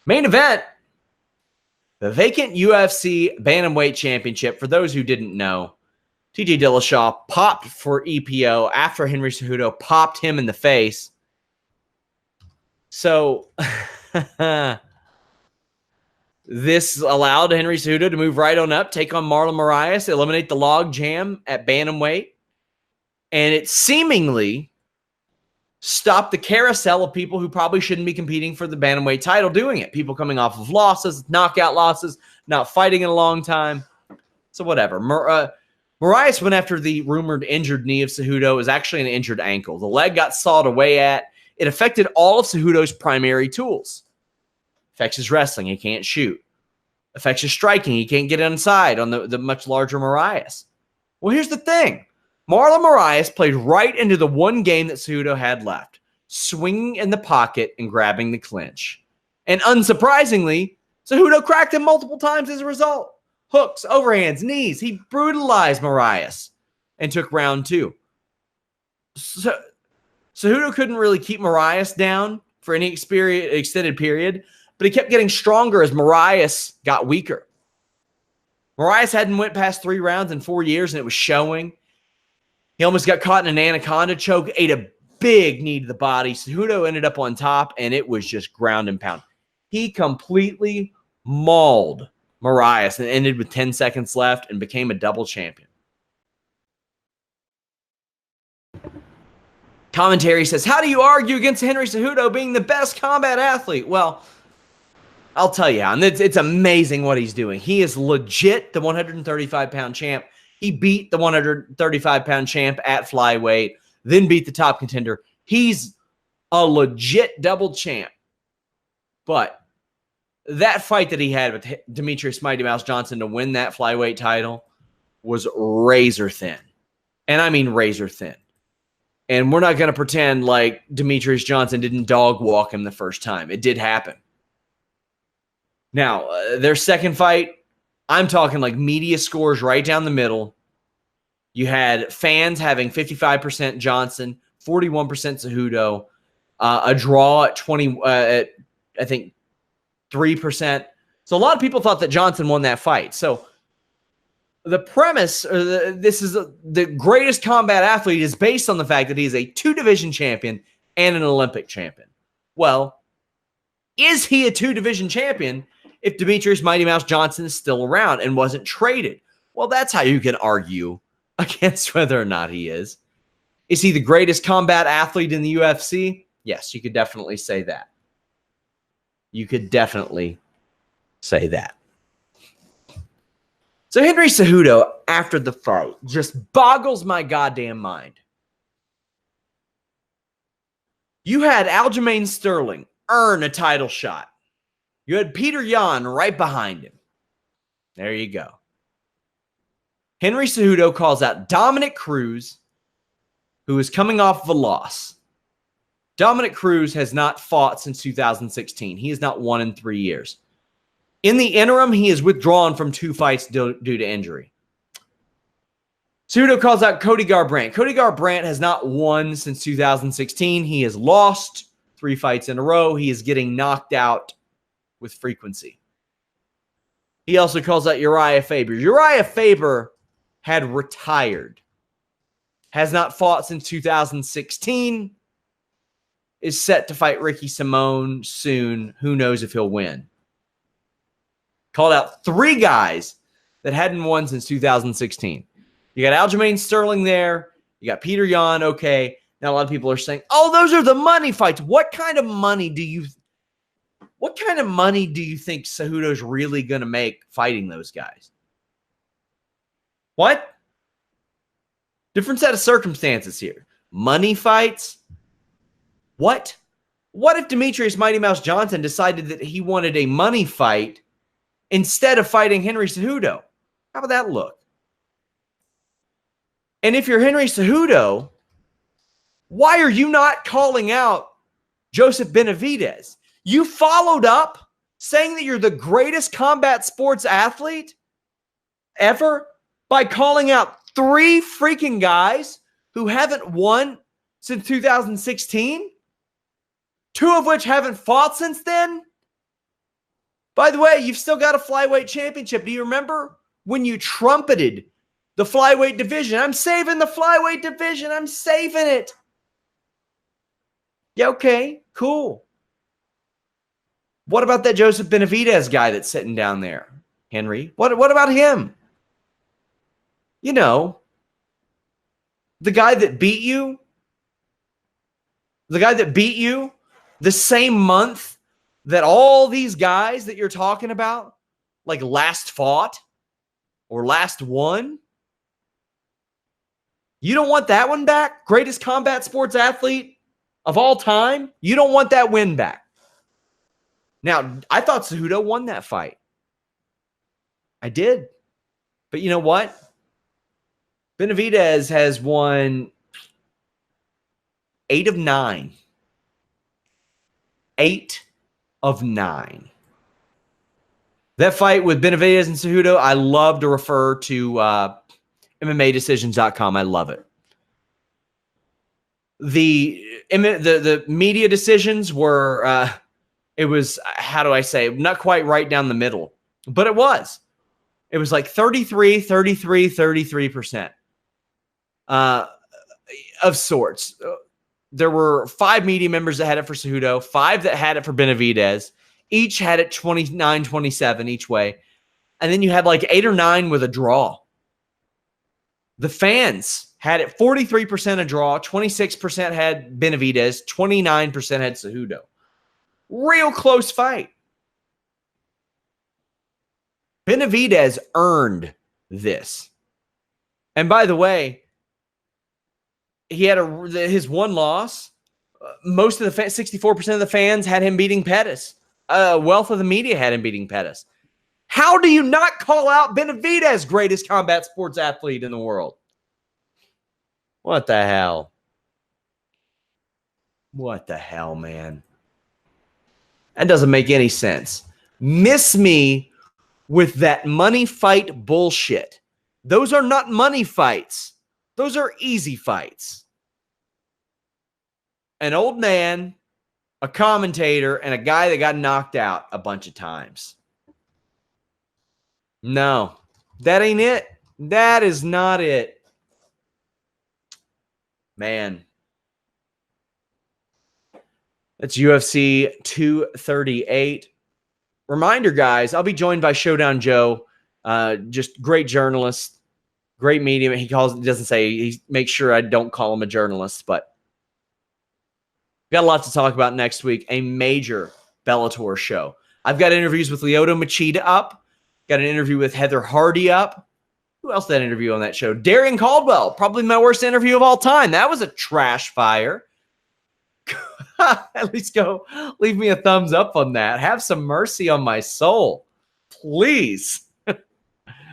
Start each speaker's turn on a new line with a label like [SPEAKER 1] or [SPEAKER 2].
[SPEAKER 1] Main event, the vacant UFC Bantamweight Championship. For those who didn't know, TJ Dillashaw popped for EPO after Henry Cejudo popped him in the face. So this allowed Henry Cejudo to move right on up, take on Marlon Moraes, eliminate the log jam at bantamweight. And it seemingly stopped the carousel of people who probably shouldn't be competing for the bantamweight title doing it. People coming off of losses, knockout losses, not fighting in a long time. So whatever. Moraes went after the rumored injured knee of Cejudo. It was actually an injured ankle. The leg got sawed away at. It affected all of Cejudo's primary tools. Affects his wrestling. He can't shoot. Affects his striking. He can't get inside on the much larger Moraes. Well, here's the thing. Marlon Moraes played right into the one game that Cejudo had left, swinging in the pocket and grabbing the clinch. And unsurprisingly, Cejudo cracked him multiple times as a result. Hooks, overhands, knees. He brutalized Moraes and took round two. So Cejudo couldn't really keep Moraes down for any extended period, but he kept getting stronger as Moraes got weaker. Moraes hadn't went past 3 rounds in 4 years, and it was showing. He almost got caught in an anaconda choke, ate a big knee to the body. Cejudo ended up on top, and it was just ground and pound. He completely mauled Moraes and ended with 10 seconds left and became a double champion. Commentary says, how do you argue against Henry Cejudo being the best combat athlete? Well, I'll tell you how, and it's amazing what he's doing. He is legit the 135-pound champ. He beat the 135-pound champ at flyweight, then beat the top contender. He's a legit double champ. But that fight that he had with Demetrius Mighty Mouse Johnson to win that flyweight title was razor thin. And I mean razor thin. And we're not going to pretend like Demetrius Johnson didn't dog walk him the first time. It did happen. Now, their second fight, I'm talking like media scores right down the middle. You had fans having 55% Johnson, 41% Cejudo, a draw at 20, I think 3%. So a lot of people thought that Johnson won that fight. So the premise, this is the greatest combat athlete, is based on the fact that he is a 2-division champion and an Olympic champion. Well, is he a 2-division champion if Demetrius Mighty Mouse Johnson is still around and wasn't traded? Well, that's how you can argue against whether or not he is. Is he the greatest combat athlete in the UFC? Yes, you could definitely say that. You could definitely say that. So Henry Cejudo, after the fight, just boggles my goddamn mind. You had Aljamain Sterling earn a title shot. You had Peter Yan right behind him. There you go. Henry Cejudo calls out Dominic Cruz, who is coming off of a loss. Dominic Cruz has not fought since 2016. He has not won in 3 years. In the interim, he is withdrawn from 2 fights due to injury. Cejudo calls out Cody Garbrandt. Cody Garbrandt has not won since 2016. He has lost 3 fights in a row. He is getting knocked out with frequency. He also calls out Uriah Faber. Uriah Faber had retired. Has not fought since 2016. Is set to fight Ricky Simone soon. Who knows if he'll win. Called out 3 guys that hadn't won since 2016. You got Aljamain Sterling there. You got Peter Yan. Okay. Now a lot of people are saying, oh, those are the money fights. What kind of money do you think Cejudo's really going to make fighting those guys? What? Different set of circumstances here. Money fights? What? What if Demetrius Mighty Mouse Johnson decided that he wanted a money fight instead of fighting Henry Cejudo? How would that look? And if you're Henry Cejudo, why are you not calling out Joseph Benavidez? You followed up saying that you're the greatest combat sports athlete ever by calling out 3 freaking guys who haven't won since 2016, 2 of which haven't fought since then. By the way, you've still got a flyweight championship. Do you remember when you trumpeted the flyweight division? I'm saving the flyweight division. I'm saving it. Yeah, okay, cool. What about that Joseph Benavidez guy that's sitting down there, Henry? What about him? You know, the guy that beat you, the same month that all these guys that you're talking about, like last fought or last won. You don't want that one back? Greatest combat sports athlete of all time? You don't want that win back. Now, I thought Cejudo won that fight. I did. But you know what? Benavidez has won 8 of 9. 8 of 9. That fight with Benavidez and Cejudo, I love to refer to MMAdecisions.com. I love it. The media decisions were, it was, how do I say, not quite right down the middle, but it was. It was like 33% of sorts. There were 5 media members that had it for Cejudo, 5 that had it for Benavidez. Each had it 29-27 each way. And then you had like 8 or 9 with a draw. The fans had it 43% a draw, 26% had Benavidez, 29% had Cejudo. Real close fight. Benavidez earned this. And by the way, he had his one loss. Most of the 64% of the fans had him beating Pettis. A wealth of the media had him beating Pettis. How do you not call out Benavidez greatest combat sports athlete in the world? What the hell? What the hell, man? That doesn't make any sense. Miss me with that money fight bullshit. Those are not money fights. Those are easy fights. An old man, a commentator, and a guy that got knocked out a bunch of times. No, that ain't it. That is not it. Man. That's UFC 238. Reminder, guys, I'll be joined by Showdown Joe. Just great journalist, great medium. He doesn't say, he makes sure I don't call him a journalist, but got a lot to talk about next week. A major Bellator show. I've got interviews with Lyoto Machida up. Got an interview with Heather Hardy up. Who else did that interview on that show? Darian Caldwell, probably my worst interview of all time. That was a trash fire. At least go leave me a thumbs up on that. Have some mercy on my soul, please.